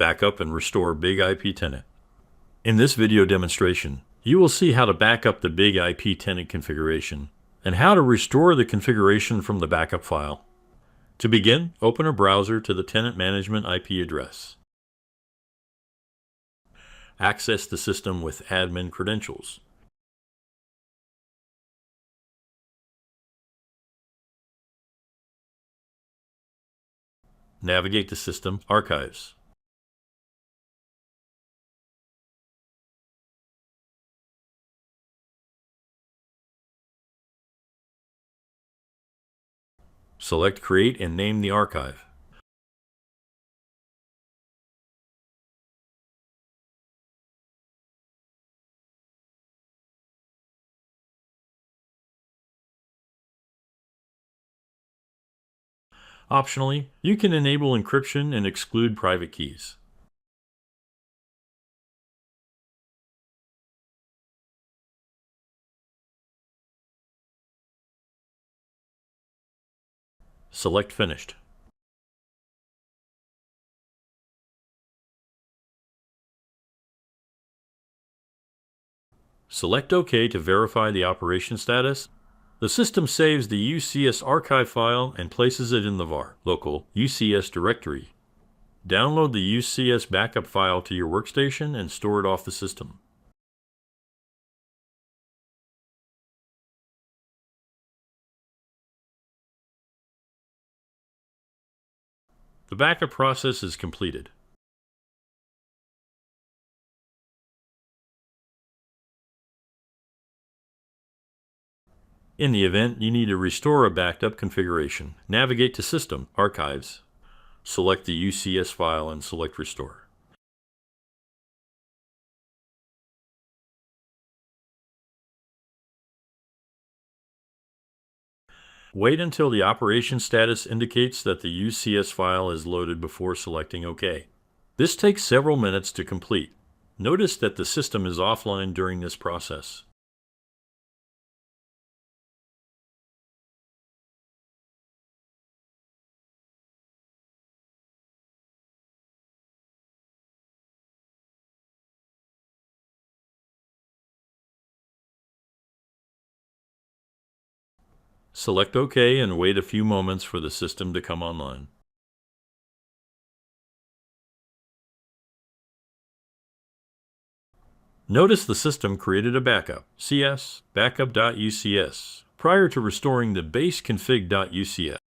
Backup and restore Big IP tenant. In this video demonstration, you will see how to back up the Big IP tenant configuration and how to restore the configuration from the backup file. To begin, open a browser to the tenant management IP address. Access the system with admin credentials. Navigate to System Archives. Select Create and name the archive. Optionally, you can enable encryption and exclude private keys. Select Finished. Select OK to verify the operation status. The system saves the UCS archive file and places it in the var local UCS directory. Download the UCS backup file to your workstation and store it off the system. The backup process is completed. In the event you need to restore a backed up configuration, navigate to System, Archives. Select the UCS file and select Restore. Wait until the operation status indicates that the UCS file is loaded before selecting OK. This takes several minutes to complete. Notice that the system is offline during this process. Select OK and wait a few moments for the system to come online. Notice the system created a backup, CS backup.ucs, prior to restoring the base config.ucs.